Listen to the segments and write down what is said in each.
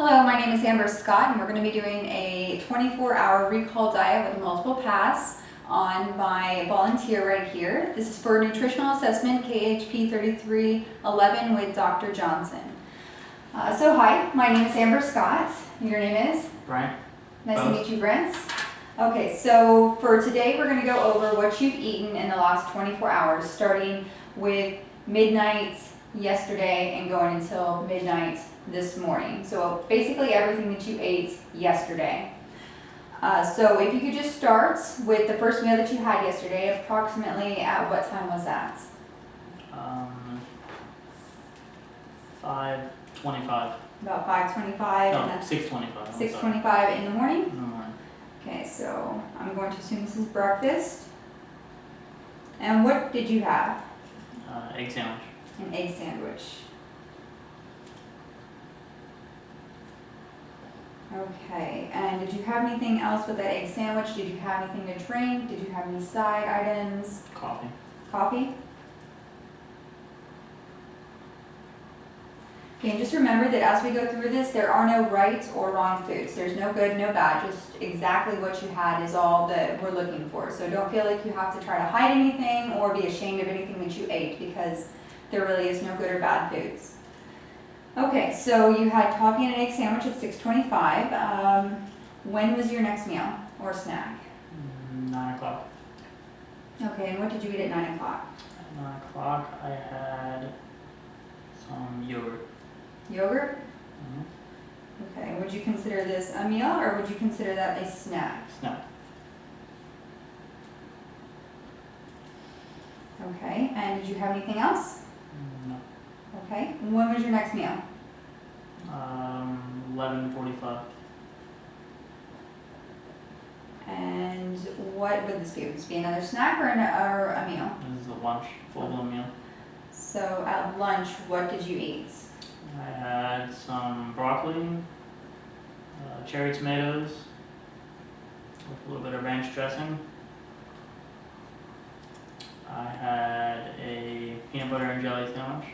Hello, my name is Amber Scott, and we're going to be doing a 24-hour recall diet with a multiple pass on my volunteer right here. This is for nutritional assessment KHP 3311 with Dr. Johnson. Hi, my name is Amber Scott. Your name is? Brian. Nice to meet you, Brent. Okay, so for today we're going to go over what you've eaten in the last 24 hours, starting with midnight yesterday and going until midnight this morning. So basically everything that you ate yesterday. So if you could just start with the first meal that you had yesterday, approximately at what time was that? 5:25. About 5:25. No, And that's 6:25. 6:25 in the morning? In the morning. Okay, so I'm going to assume this is breakfast. And what did you have? Egg sandwich. An egg sandwich. Okay, and did you have anything else with that egg sandwich? Did you have anything to drink? Did you have any side items? Coffee. Coffee? Okay, and just remember that as we go through this, there are no right or wrong foods. There's no good, no bad. Just exactly what you had is all that we're looking for. So don't feel like you have to try to hide anything or be ashamed of anything that you ate, because there really is no good or bad foods. Okay, so you had coffee and an egg sandwich at 6:25. When was your next meal or snack? 9 o'clock. Okay, and what did you eat at 9 o'clock? At 9 o'clock, I had some yogurt. Yogurt? Mm-hmm. Okay, would you consider this a meal or would you consider that a snack? Snack. Okay, and did you have anything else? No. Okay, when was your next meal? 11:45. And what would this be? Would this be another snack or a meal? This is a lunch, full-blown meal. So at lunch, what did you eat? I had some broccoli, cherry tomatoes, with a little bit of ranch dressing. I had a peanut butter and jelly sandwich.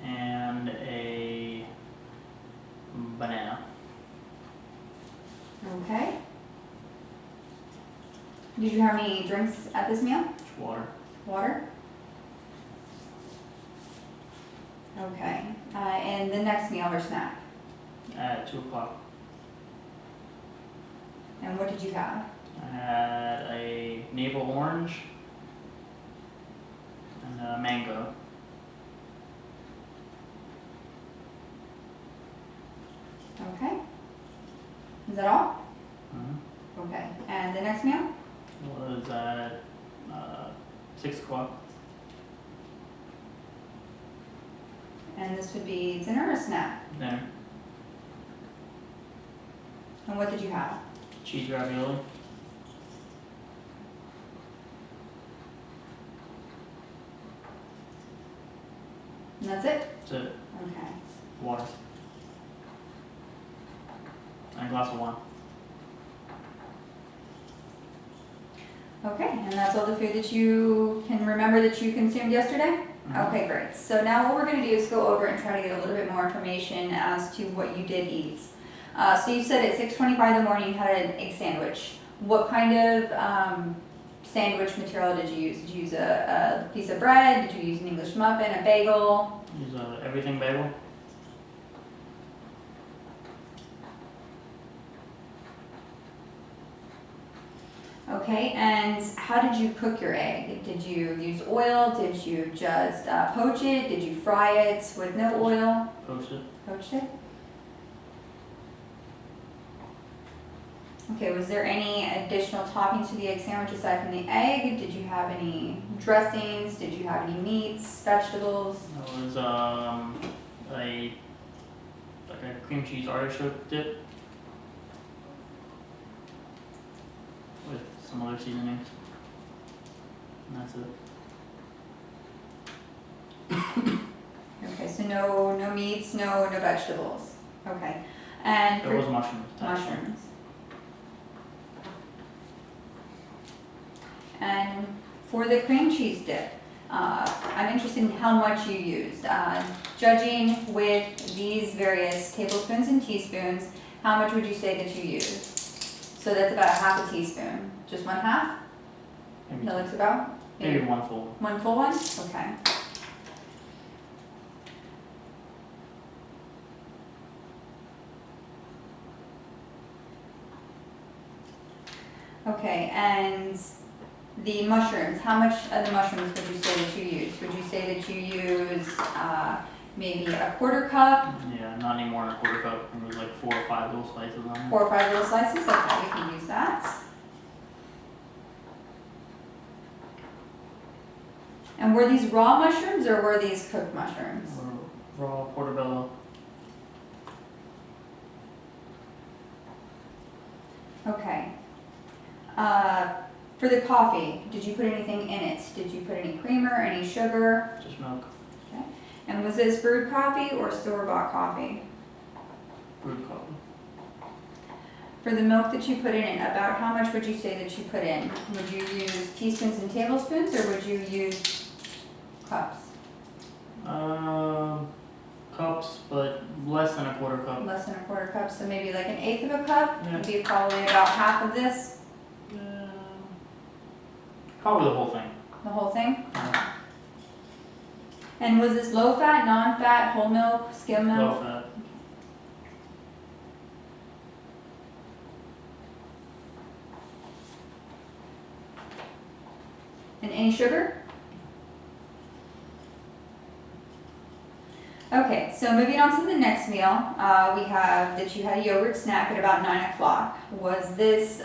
And a banana. Okay. Did you have any drinks at this meal? Water. Water? Okay, and the next meal or snack? At 2 o'clock. And what did you have? I had a navel orange and a mango. Okay. Is that all? Mm-hmm. Okay, and the next meal? Was at 6 o'clock. And this would be dinner or snack? Dinner. And what did you have? Cheese ravioli. And that's it? That's it. Okay. Water. And a glass of wine. Okay, and that's all the food that you can remember that you consumed yesterday? Mhm. Okay, great. So now what we're going to do is go over and try to get a little bit more information as to what you did eat. So you said at 6:25 in the morning you had an egg sandwich. What kind of sandwich material did you use? Did you use a piece of bread? Did you use an English muffin, a bagel? Use everything bagel. Okay, and how did you cook your egg? Did you use oil? Did you just poach it? Did you fry it with no oil? Poached it. Poached it? Okay, was there any additional toppings to the egg sandwich aside from the egg? Did you have any dressings? Did you have any meats, vegetables? It was a cream cheese artichoke dip with some other seasonings. And that's it. Okay, so no meats, no vegetables. Okay, and There was mushrooms. mushrooms. And for the cream cheese dip, I'm interested in how much you used. Judging with these various tablespoons and teaspoons, how much would you say that you used? So that's about a half a teaspoon. Just one half? Maybe, That looks about? maybe one full. One full one? Okay. Okay, and the mushrooms, how much of the mushrooms would you say that you use? Would you say that you use maybe a quarter cup, Yeah, not any more than a quarter cup. There was like 4 or 5 little slices on there. 4 or 5 little slices? Okay, we can use that. And were these raw mushrooms or were these cooked mushrooms? Or raw portobello. Okay. For the coffee, did you put anything in it? Did you put any creamer, any sugar? Just milk. Okay. And was this brewed coffee or store-bought coffee? Brewed coffee. For the milk that you put in it, about how much would you say that you put in? Would you use teaspoons and tablespoons or would you use cups? Cups, but less than a quarter cup. Less than a quarter cup, so maybe like an eighth of a cup? Yeah. Would be probably about half of this, Probably the whole thing. the whole thing? Yeah. And was this low fat, non-fat, whole milk, skim milk? Low fat. And any sugar? Okay, so moving on to the next meal, we have that you had a yogurt snack at about 9 o'clock. Was this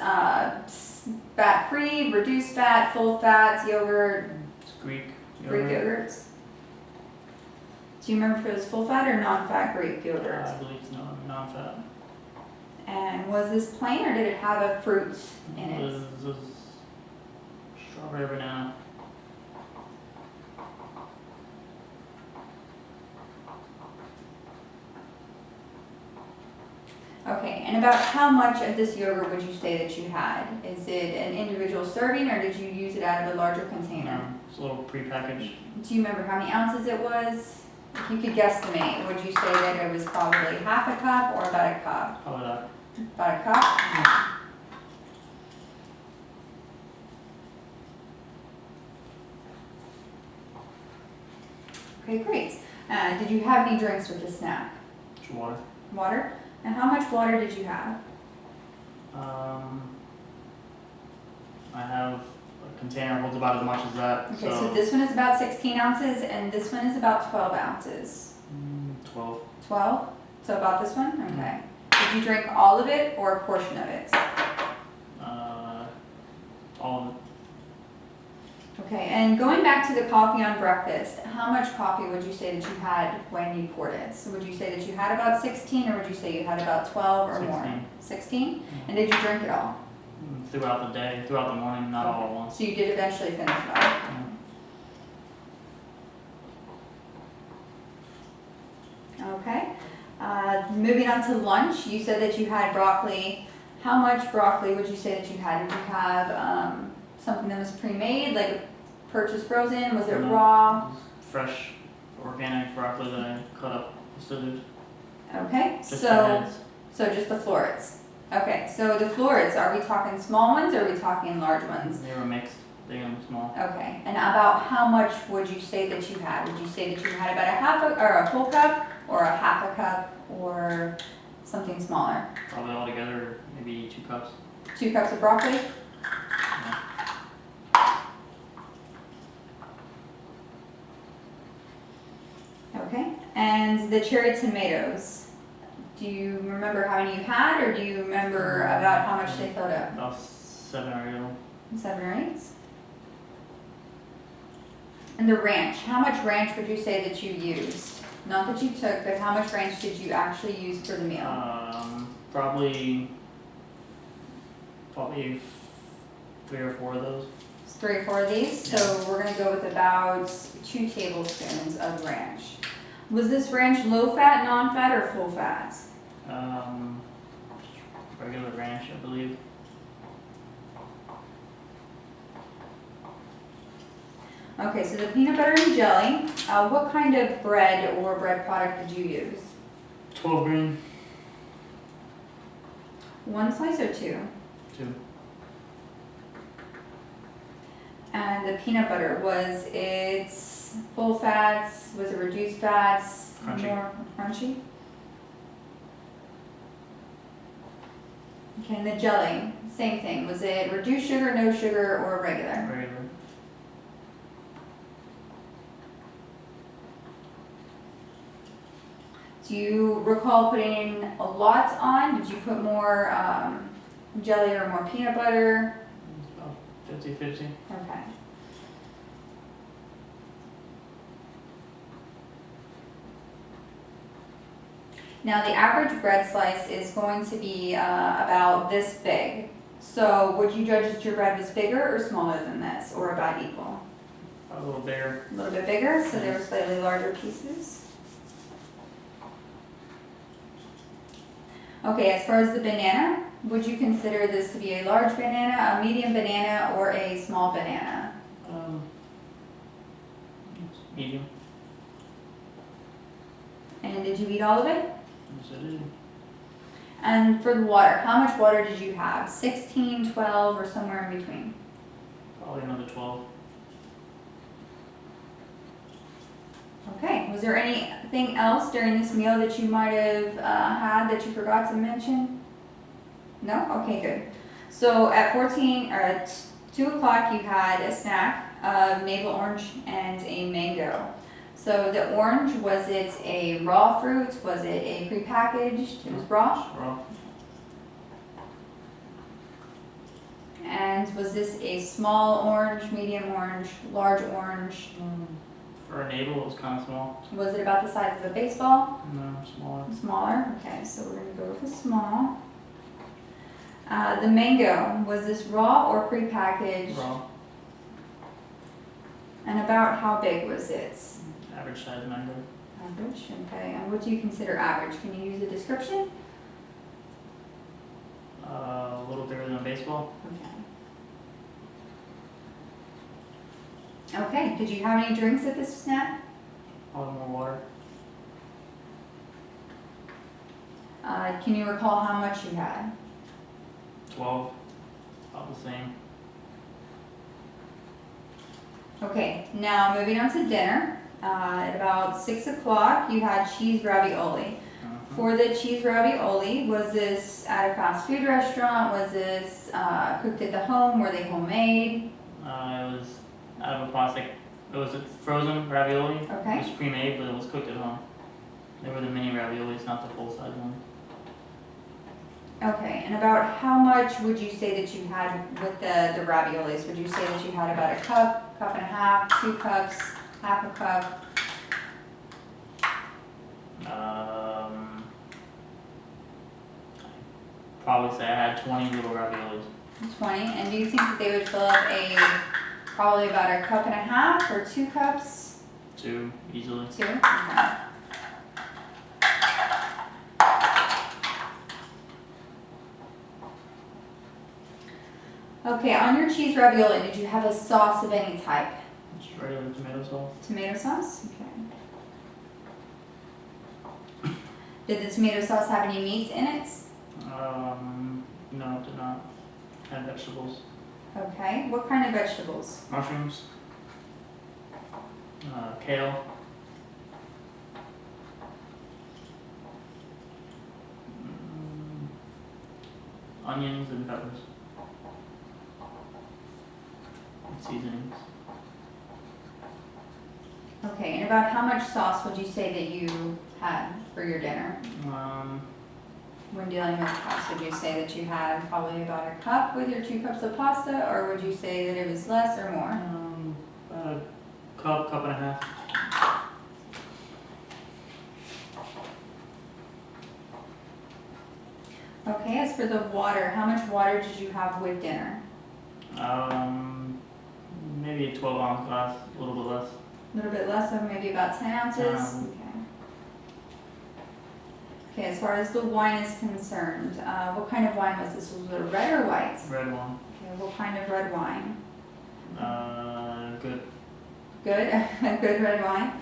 fat-free, reduced fat, full fat yogurt, It's Greek Greek yogurt. yogurts? Do you remember if it was full fat or non-fat Greek yogurt? I believe it's non-fat. And was this plain or did it have a fruit in it? This is strawberry banana. Okay, and about how much of this yogurt would you say that you had? Is it an individual serving or did you use it out of a larger container? It's a little prepackaged. Do you remember how many ounces it was? If you could guesstimate, would you say that it was probably half a cup or about a cup? Probably that. About a cup? Okay, great. Did you have any drinks with the snack? Just water. Water? And how much water did you have? I have a container holds about as much as that. Okay, so this one is about 16 ounces and this one is about 12 ounces. 12. 12? So about this one? Okay. Did you drink all of it or a portion of it? All of it. Okay, and going back to the coffee on breakfast, how much coffee would you say that you had when you poured it? So would you say that you had about 16 or would you say you had about 12 or more? 16? And did you drink it all? Throughout the day, throughout the morning, not all at once. So you did eventually finish it all? Yeah. Okay. Moving on to lunch, you said that you had broccoli. How much broccoli would you say that you had? Did you have something that was pre-made, like purchased frozen? Was it No. raw? Fresh, organic broccoli that I cut up with scissors. Okay, Just the so heads. just the florets. Okay, so the florets, are we talking small ones or are we talking large ones? They were mixed, big and small. Okay, and about how much would you say that you had? Would you say that you had about a full cup or a half a cup or something smaller? Probably all together, maybe 2 cups. 2 cups of broccoli? Yeah. Okay, and the cherry tomatoes, do you remember how many you had, or do you remember about how much they filled up? About 7 or 8. 7 or 8? And the ranch, how much ranch would you say that you used? Not that you took, but how much ranch did you actually use for the meal? Probably 3 or 4 of those. 3 or 4 of these, so we're gonna go with about 2 tablespoons of ranch. Was this ranch low fat, non-fat, or full fat? Regular ranch, I believe. Okay, so the peanut butter and jelly, what kind of bread or bread product did you use? 12 grain. One slice or two? 2. And the peanut butter, was it full fats? Was it reduced fats? Crunchy. More crunchy? Okay, and the jelly, same thing. Was it reduced sugar, no sugar, or regular? Regular. Do you recall putting a lot on? Did you put more jelly or more peanut butter? About 50-50. Okay. Now the average bread slice is going to be about this big. So would you judge that your bread was bigger or smaller than this, or about equal? A little bigger. A little bit bigger, so they were slightly larger pieces. Okay, as far as the banana, would you consider this to be a large banana, a medium banana, or a small banana? It's medium. And did you eat all of it? Yes, it is. And for the water, how much water did you have? 16, 12, or somewhere in between? Probably another 12. Okay, was there anything else during this meal that you might have had that you forgot to mention? No? Okay, good. So at 2 o'clock you had a snack of navel orange and a mango. So the orange, was it a raw fruit? Was it a prepackaged? It was raw? Raw. And was this a small orange, medium orange, large orange? For a navel, it was kind of small. Was it about the size of a baseball? No, smaller. Smaller? Okay, so we're gonna go with a small. The mango, was this raw or prepackaged? Raw. And about how big was it? Average size mango. Average, okay. And what do you consider average? Can you use a description? A little bigger than a baseball. Okay. Okay, did you have any drinks at this snack? Probably more water. Can you recall how much you had? 12. About the same. Okay, now moving on to dinner. At about 6 o'clock, you had cheese ravioli. For the cheese ravioli, was this at a fast food restaurant? Was this cooked at the home? Were they homemade? It was out of a plastic. It was a frozen ravioli. Okay. It was pre-made, but it was cooked at home. They were the mini raviolis, not the full-size one. Okay, and about how much would you say that you had with the raviolis? Would you say that you had about a cup, cup and a half, 2 cups, half a cup? Probably say I had 20 little raviolis. 20, and do you think that they would fill up probably about a cup and a half or 2 cups? 2, easily. 2? Okay. Okay, on your cheese ravioli, did you have a sauce of any type? Just regular tomato sauce. Tomato sauce? Okay. Did the tomato sauce have any meat in it? No, it did not. Had vegetables. Okay, what kind of vegetables? Mushrooms. Kale. Onions and peppers. And seasonings. Okay, and about how much sauce would you say that you had for your dinner? When dealing with pasta, would you say that you had probably about a cup with your 2 cups of pasta, or would you say that it was less or more? About a cup and a half. Okay, as for the water, how much water did you have with dinner? Maybe a 12-ounce glass, a little bit less. A little bit less, so maybe about 10 ounces? Okay. Okay, as far as the wine is concerned, what kind of wine was this? Was it red or white? Red one. Okay, what kind of red wine? Good. Good, good red wine.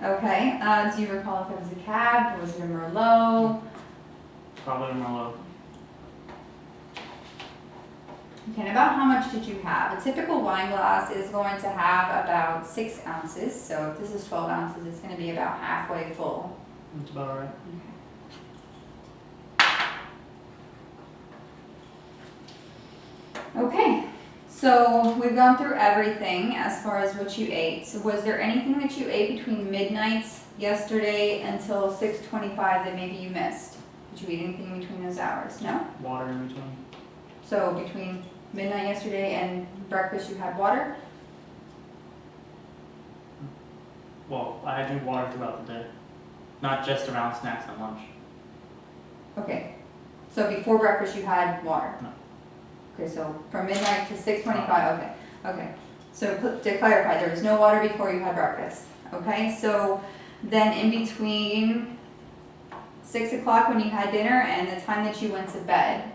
Okay, do you recall if it was a Cab, or was it a Merlot? Probably a Merlot. Okay, and about how much did you have? A typical wine glass is going to have about 6 ounces, so if this is 12 ounces, it's gonna be about halfway full. That's about right. Okay, so we've gone through everything as far as what you ate. So was there anything that you ate between midnight yesterday until 6:25 that maybe you missed? Did you eat anything in between those hours? No? Water in between. So between midnight yesterday and breakfast, you had water? Well, I drink water throughout the day, not just around snacks and lunch. Okay, so before breakfast, you had water? No. Okay, so from midnight to 6:25, okay, okay. So to clarify, there was no water before you had breakfast, okay? So then in between 6 o'clock when you had dinner and the time that you went to bed,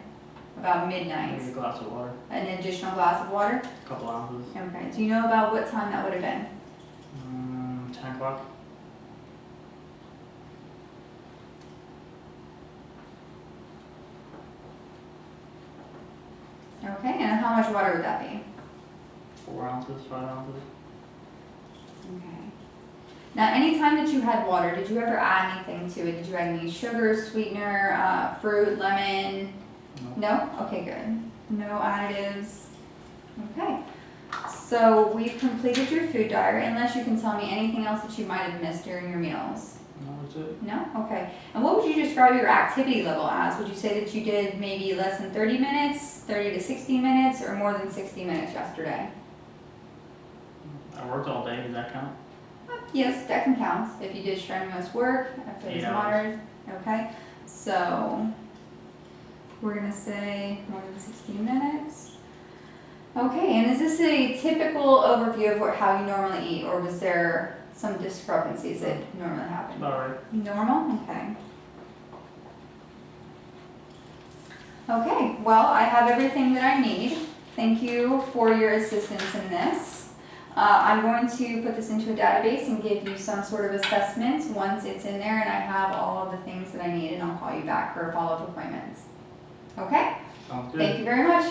about midnight, Maybe a glass of water, an additional glass of water? a couple ounces. Okay, do you know about what time that would have been? 10 o'clock. Okay, and how much water would that be? 4 ounces, 5 ounces. Okay. Now, anytime that you had water, did you ever add anything to it? Did you add any sugar, sweetener, fruit, lemon? No. No? Okay, good. No additives. Okay. So we've completed your food diary, unless you can tell me anything else that you might have missed during your meals. No, that's it. No? Okay. And what would you describe your activity level as? Would you say that you did maybe less than 30 minutes, 30 to 60 minutes, or more than 60 minutes yesterday? I worked all day, does that count? Yes, that can count. If you did strenuous work, if it was 8 hours. moderate, okay? So, we're gonna say more than 60 minutes. Okay, and is this a typical overview of how you normally eat, or was there some discrepancies that normally happen? About right. Normal, okay. Okay, well, I have everything that I need. Thank you for your assistance in this. I'm going to put this into a database and give you some sort of assessment once it's in there and I have all of the things that I need, and I'll call you back for follow-up appointments. Okay? Sounds good. Thank you very much.